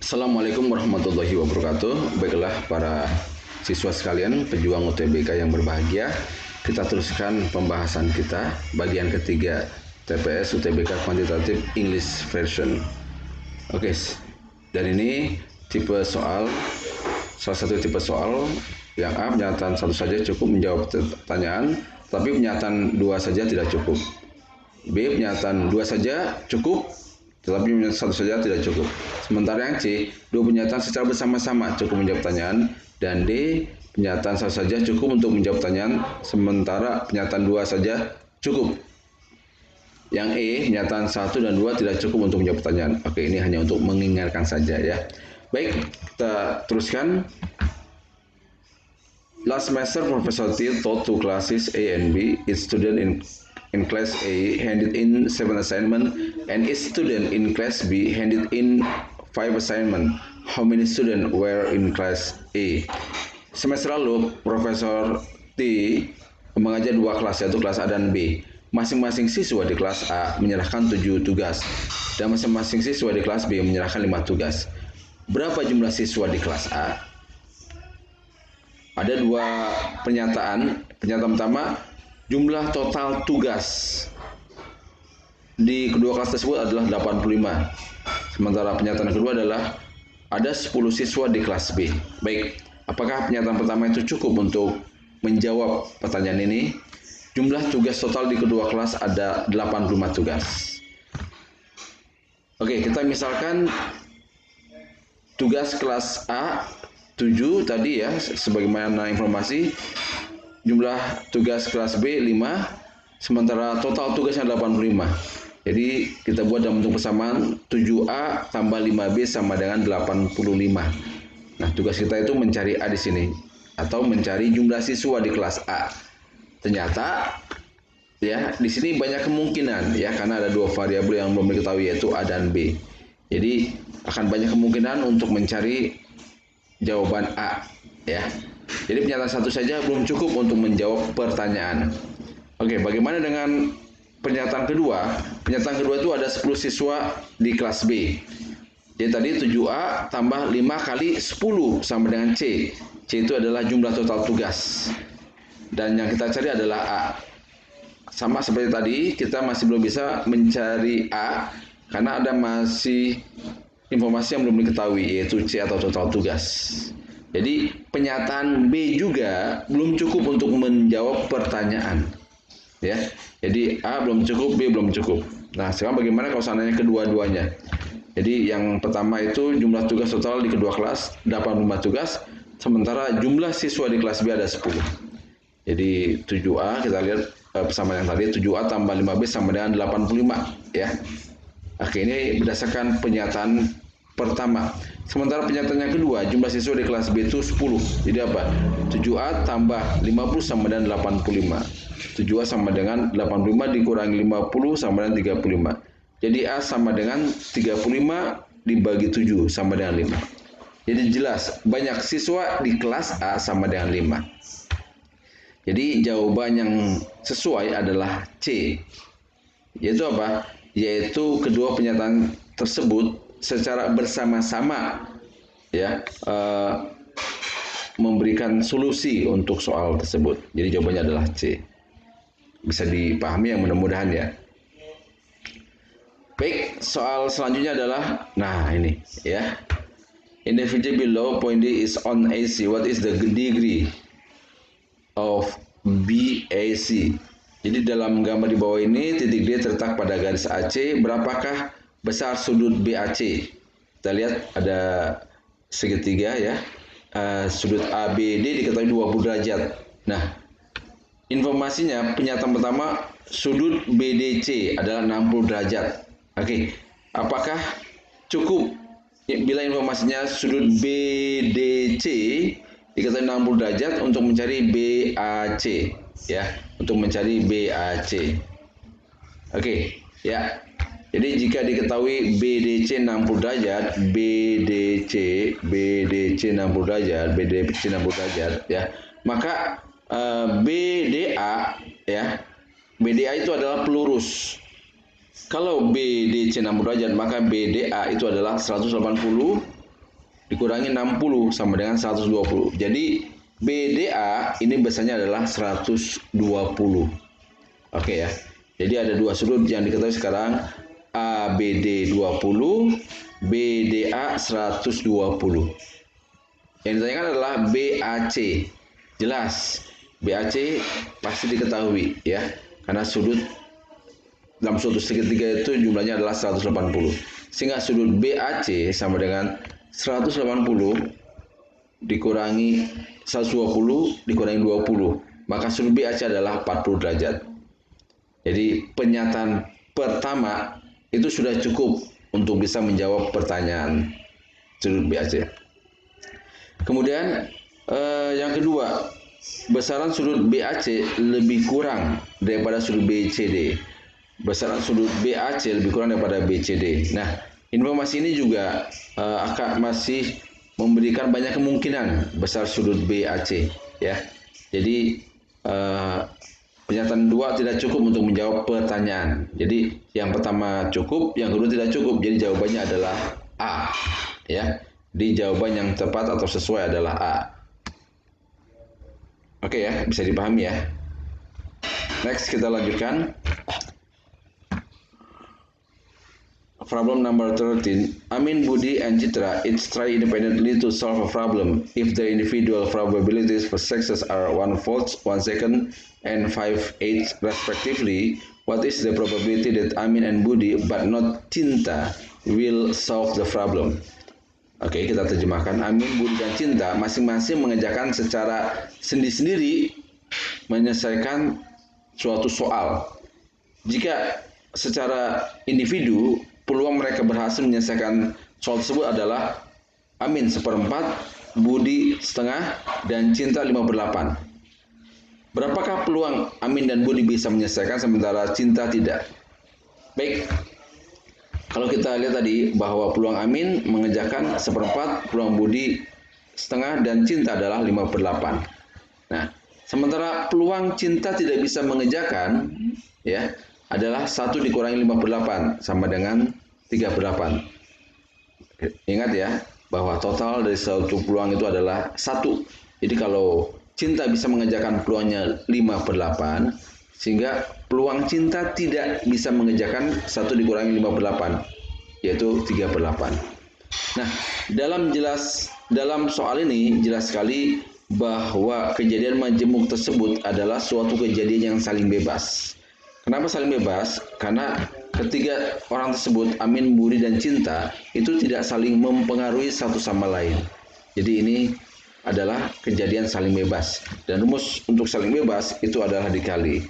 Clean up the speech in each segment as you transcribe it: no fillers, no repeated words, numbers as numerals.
Assalamualaikum warahmatullahi wabarakatuh. Baiklah para siswa sekalian, pejuang UTBK yang berbahagia, kita teruskan pembahasan kita bagian ketiga TPS UTBK Quantitative English Version. Oke, dan ini tipe soal, salah satu tipe soal yang A, pernyataan satu saja cukup menjawab pertanyaan, tapi pernyataan dua saja tidak cukup. B, pernyataan dua saja cukup, tetapi pernyataan satu saja tidak cukup. Sementara yang C, dua pernyataan secara bersama-sama cukup menjawab pertanyaan, dan D, pernyataan satu saja cukup untuk menjawab pertanyaan, sementara pernyataan dua saja cukup. Yang E, pernyataan 1 dan 2 tidak cukup untuk menjawab pertanyaan. Oke, ini hanya untuk mengingatkan saja ya. Baik, kita teruskan. Last semester, Professor T taught two classes A and B. Each student in class A handed in 7 assignments, and each student in class B handed in 5 assignments. How many students were in class A? Semester lalu, Profesor T mengajar dua kelas, yaitu kelas A dan B. Masing-masing siswa di kelas A menyerahkan 7 tugas, dan masing-masing siswa di kelas B menyerahkan 5 tugas. Berapa jumlah siswa di kelas A? Ada dua pernyataan. Pernyataan pertama, jumlah total tugas di kedua kelas tersebut adalah 85. Sementara pernyataan kedua adalah ada 10 siswa di kelas B. Baik, apakah pernyataan pertama itu cukup untuk menjawab pertanyaan ini? Jumlah tugas total di kedua kelas ada 85 tugas. Oke, kita misalkan tugas kelas A 7 tadi ya, sebagaimana informasi. Jumlah tugas kelas B 5, sementara total tugasnya 85. Jadi kita buat dalam bentuk persamaan, 7A tambah 5B sama dengan 85. Nah, tugas kita itu mencari A di sini, atau mencari jumlah siswa di kelas A. Ternyata ya di sini banyak kemungkinan ya, karena ada dua variabel yang belum diketahui, yaitu A dan B. Jadi akan banyak kemungkinan untuk mencari jawaban A ya. Jadi pernyataan satu saja belum cukup untuk menjawab pertanyaan. Oke, bagaimana dengan pernyataan kedua? Pernyataan kedua itu ada 10 siswa di kelas B. Jadi tadi 7A tambah 5 kali 10 sama dengan C. C itu adalah jumlah total tugas. Dan yang kita cari adalah A. Sama seperti tadi, kita masih belum bisa mencari A karena ada masih informasi yang belum diketahui, yaitu C atau total tugas. Jadi pernyataan B juga belum cukup untuk menjawab pertanyaan. Ya. Jadi A belum cukup, B belum cukup. Nah, sekarang bagaimana kalau seandainya kedua-duanya? Jadi yang pertama itu jumlah tugas total di kedua kelas 85 tugas, sementara jumlah siswa di kelas B ada 10. Jadi 7A, kita lihat persamaan yang tadi, 7A tambah 5B sama dengan 85 ya. Oke, ini berdasarkan pernyataan pertama. Sementara pernyataan yang kedua, jumlah siswa di kelas B itu 10. Jadi apa? 7A tambah 50 sama dengan 85. 7A sama dengan 85 dikurangi 50 sama dengan 35. Jadi A sama dengan 35 dibagi 7 sama dengan 5. Jadi jelas, banyak siswa di kelas A sama dengan 5. Jadi jawaban yang sesuai adalah C. Yaitu apa? Yaitu kedua pernyataan tersebut secara bersama-sama ya memberikan solusi untuk soal tersebut. Jadi jawabannya adalah C. Bisa dipahami ya, mudah-mudahan ya. Baik, soal selanjutnya adalah, nah ini ya. In the figure below, point D is on AC. What is the degree of BAC? Jadi dalam gambar di bawah ini, titik D terletak pada garis AC. Berapakah besar sudut BAC? Kita lihat ada segitiga ya. Sudut ABD diketahui 20 derajat. Nah, informasinya pernyataan pertama, sudut BDC adalah 60 derajat. Oke, apakah cukup bila informasinya sudut BDC diketahui 60 derajat untuk mencari BAC ya, untuk mencari BAC. Oke, ya. Jadi jika diketahui BDC 60 derajat, BDC 60 derajat, BDC 60 derajat ya, maka BDA ya. BDA itu adalah pelurus. Kalau BDC 60 derajat, maka BDA itu adalah 180 dikurangi 60 sama dengan 120. Jadi BDA ini besarnya adalah 120. Oke ya. Jadi ada dua sudut yang diketahui sekarang, ABD 20, BDA 120. Yang ditanyakan adalah BAC. Jelas, BAC pasti diketahui ya. Karena sudut dalam suatu segitiga itu jumlahnya adalah 180. Sehingga sudut BAC sama dengan 180 dikurangi 120 dikurangi 20. Maka sudut BAC adalah 40 derajat. Jadi pernyataan pertama itu sudah cukup untuk bisa menjawab pertanyaan sudut BAC. Kemudian yang kedua, besaran sudut BAC lebih kurang daripada sudut BCD. Besaran sudut BAC lebih kurang daripada BCD. Nah, informasi ini juga akan masih memberikan banyak kemungkinan besar sudut BAC ya. Jadi pernyataan dua tidak cukup untuk menjawab pertanyaan. Jadi yang pertama cukup, yang kedua tidak cukup. Jadi jawabannya adalah A ya. Di jawaban yang tepat atau sesuai adalah A. Oke ya, bisa dipahami ya. Next kita lanjutkan. Problem number 13. Amin, Budi, and Citra each try independently to solve a problem. If the individual probabilities for success are 1 volt, 1 second, and 5/8 respectively, what is the probability that Amin and Budi, but not Cinta, will solve the problem? Oke, kita terjemahkan. Amin, Budi, dan Cinta masing-masing mengerjakan secara sendiri-sendiri menyelesaikan suatu soal. Jika secara individu, peluang mereka berhasil menyelesaikan soal tersebut adalah Amin 1/4, Budi setengah, dan Cinta 5/8. Berapakah peluang Amin dan Budi bisa menyelesaikan sementara Cinta tidak? Baik, kalau kita lihat tadi bahwa peluang Amin mengerjakan 1/4, peluang Budi setengah, dan Cinta adalah 5/8. Nah, sementara peluang Cinta tidak bisa mengerjakan ya adalah 1 dikurangi 5/8 sama dengan 3/8. Ingat ya bahwa total dari satu peluang itu adalah 1. Jadi kalau Cinta bisa mengerjakan peluangnya 5/8, sehingga peluang Cinta tidak bisa mengerjakan 1 dikurangi 5/8, yaitu 3/8. Nah, dalam soal ini jelas sekali bahwa kejadian majemuk tersebut adalah suatu kejadian yang saling bebas. Kenapa saling bebas? Karena ketiga orang tersebut, Amin, Budi, dan Cinta, itu tidak saling mempengaruhi satu sama lain. Jadi ini adalah kejadian saling bebas. Dan rumus untuk saling bebas itu adalah dikali.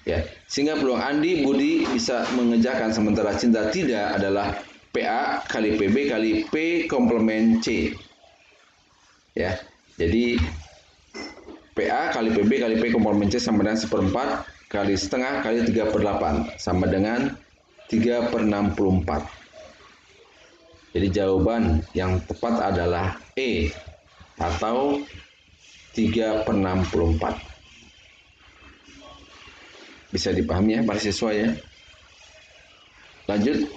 Ya, sehingga peluang Andi, Budi bisa mengerjakan sementara Cinta tidak adalah PA kali PB kali P komplement C. Ya, jadi PA kali PB kali P komplement C sama dengan 1/4 kali setengah kali 3/8 sama dengan 3/64. Jadi jawaban yang tepat adalah E atau 3/64. Bisa dipahami ya para siswa ya. Lanjut,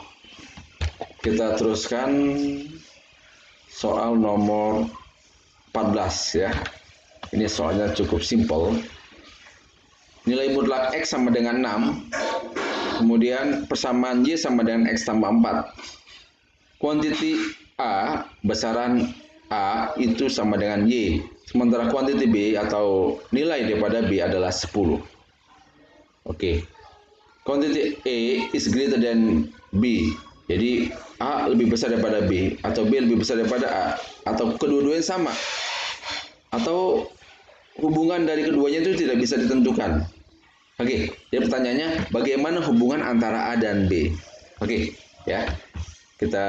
kita teruskan soal nomor 14 ya. Ini soalnya cukup simpel. Nilai mutlak X sama dengan 6. Kemudian persamaan Y sama dengan X tambah 4. Kuantiti A, besaran A itu sama dengan Y. Sementara kuantiti B atau nilai daripada B adalah 10. Oke. Kuantiti A is greater than B. Jadi A lebih besar daripada B atau B lebih besar daripada A atau kedua-duanya sama. Atau hubungan dari keduanya itu tidak bisa ditentukan. Oke, jadi pertanyaannya bagaimana hubungan antara A dan B? Oke, ya. Kita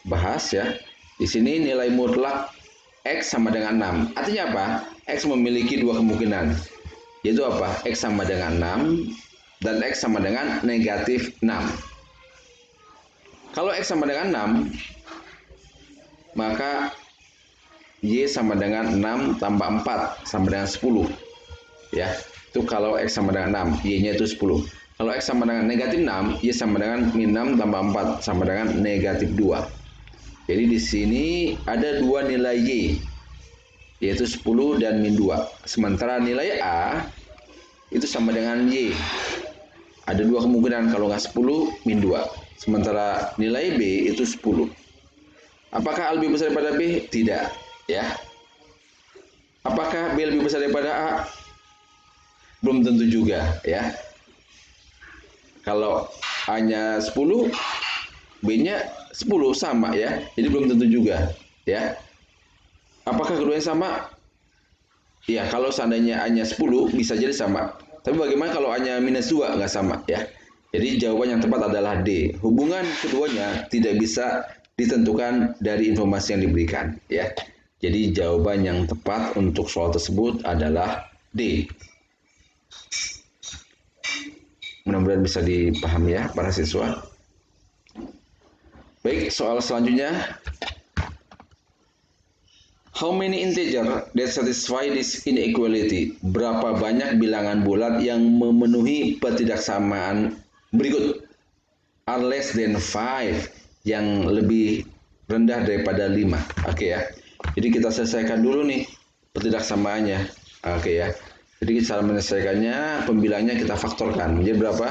bahas ya. Di sini nilai mutlak X sama dengan 6. Artinya apa? X memiliki dua kemungkinan. Yaitu apa? X sama dengan 6 dan X sama dengan negatif 6. Kalau X sama dengan 6, maka Y sama dengan 6 tambah 4 sama dengan 10. Ya, itu kalau X sama dengan 6, Y-nya itu 10. Kalau X sama dengan negatif 6, Y sama dengan min 6 tambah 4 sama dengan negatif 2. Jadi di sini ada dua nilai Y, yaitu 10 dan min 2. Sementara nilai A itu sama dengan Y. Ada dua kemungkinan, kalau nggak 10, min 2. Sementara nilai B itu 10. Apakah A lebih besar daripada B? Tidak, ya. Apakah B lebih besar daripada A? Belum tentu juga, ya. Kalau A-nya 10, B-nya 10 sama, ya. Jadi belum tentu juga, ya. Apakah keduanya sama? Ya, kalau seandainya A-nya 10 bisa jadi sama. Tapi bagaimana kalau A-nya minus 2? Nggak sama, ya. Jadi jawaban yang tepat adalah D. Hubungan keduanya tidak bisa ditentukan dari informasi yang diberikan, ya. Jadi jawaban yang tepat untuk soal tersebut adalah D. Mudah-mudahan bisa dipahami ya para siswa. Baik, soal selanjutnya. How many integer that satisfy this inequality? Berapa banyak bilangan bulat yang memenuhi ketidaksamaan berikut? Are less than 5, yang lebih rendah daripada 5. Oke ya. Jadi kita selesaikan dulu nih ketidaksamaannya. Oke ya. Jadi cara menyelesaikannya, pembilangnya kita faktorkan. Menjadi berapa?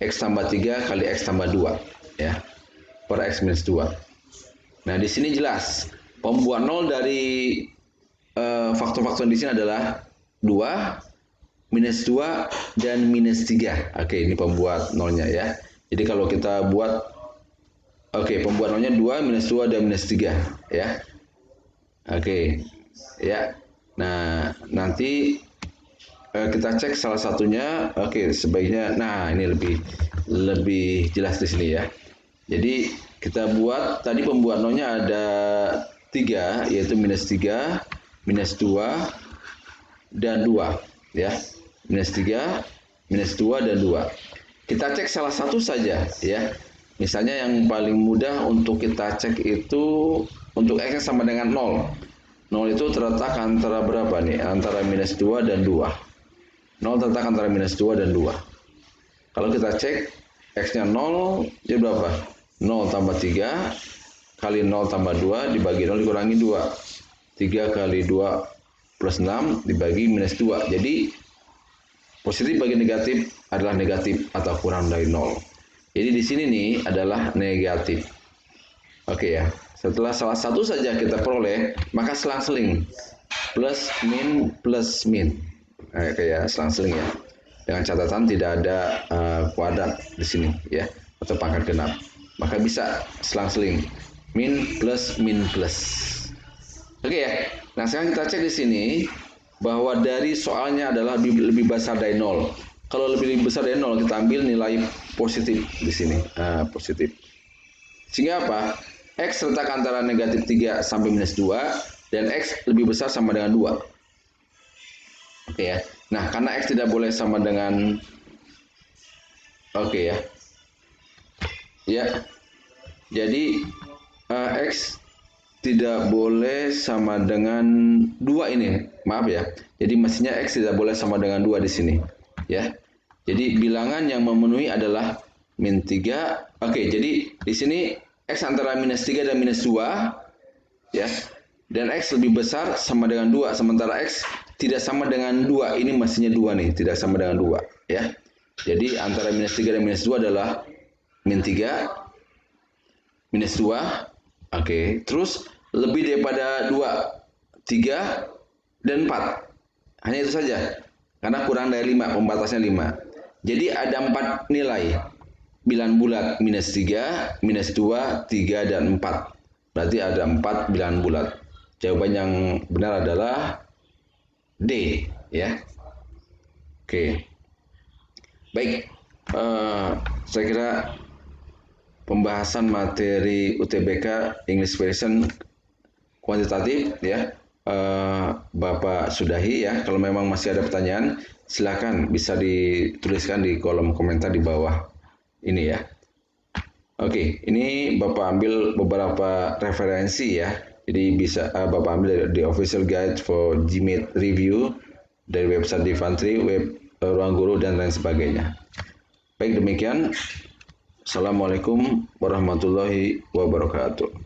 X tambah 3 kali X tambah 2. Ya. Per X minus 2. Nah, di sini jelas. Pembuat 0 dari faktor-faktor di sini adalah 2, minus 2, dan minus 3. Oke, ini pembuat 0-nya ya. Jadi kalau kita buat, pembuat 0-nya 2, minus 2, dan minus 3. Ya. Oke, ya. Nah, nanti kita cek salah satunya. Oke, sebaiknya, nah ini lebih jelas di sini ya. Jadi kita buat, tadi pembuat 0-nya ada 3, yaitu minus 3, minus 2, dan 2. Ya. Minus 3, minus 2, dan 2. Kita cek salah satu saja. Ya. Misalnya yang paling mudah untuk kita cek itu, untuk X sama dengan 0. 0 itu terletak antara berapa nih? Antara minus 2 dan 2. 0 terletak antara minus 2 dan 2. Kalau kita cek, X-nya 0, jadi berapa? 0 tambah 3 kali 0 tambah 2 dibagi 0 dikurangi 2. 3 kali 2 plus 6 dibagi minus 2. Jadi positif bagi negatif adalah negatif atau kurang dari 0. Jadi di sini nih adalah negatif. Oke ya. Setelah salah satu saja kita peroleh, maka selang-seling. Plus min. Kayak selang-seling ya. Dengan catatan tidak ada kuadrat di sini ya, atau pangkat genap. Maka bisa selang-seling. Min plus. Oke ya. Nah, sekarang kita cek di sini bahwa dari soalnya adalah lebih besar dari 0. Kalau lebih besar dari 0, kita ambil nilai positif di sini. Positif. Sehingga apa? X terletak antara negatif 3 sampai minus 2, dan X lebih besar sama dengan 2. Oke ya. Nah, karena X tidak boleh sama dengan, ya. Ya. Jadi X tidak boleh sama dengan 2 ini. Maaf ya. Jadi mestinya X tidak boleh sama dengan 2 di sini, ya. Jadi bilangan yang memenuhi adalah min 3. Oke, jadi di sini X antara minus 3 dan minus 2, ya. Dan X lebih besar sama dengan 2, sementara X tidak sama dengan 2. Ini mestinya 2 nih, tidak sama dengan 2, ya. Jadi antara minus 3 dan minus 2 adalah min 3, minus 2. Oke, terus lebih daripada 2, 3, dan 4. Hanya itu saja. Karena kurang dari 5, pembatasnya 5. Jadi ada 4 nilai. Bilangan bulat minus 3, minus 2, 3, dan 4. Berarti ada 4 bilangan bulat. Jawaban yang benar adalah D, ya. Oke. Baik. Saya kira pembahasan materi UTBK English Version kuantitatif ya, Bapak sudahi ya. Kalau memang masih ada pertanyaan, silakan bisa dituliskan di kolom komentar di bawah ini ya. Oke, ini Bapak ambil beberapa referensi ya. Jadi bisa Bapak ambil dari official guide for GMAT review dari website Divantri, web Ruang Guru, dan lain sebagainya. Baik, demikian. Assalamualaikum warahmatullahi wabarakatuh.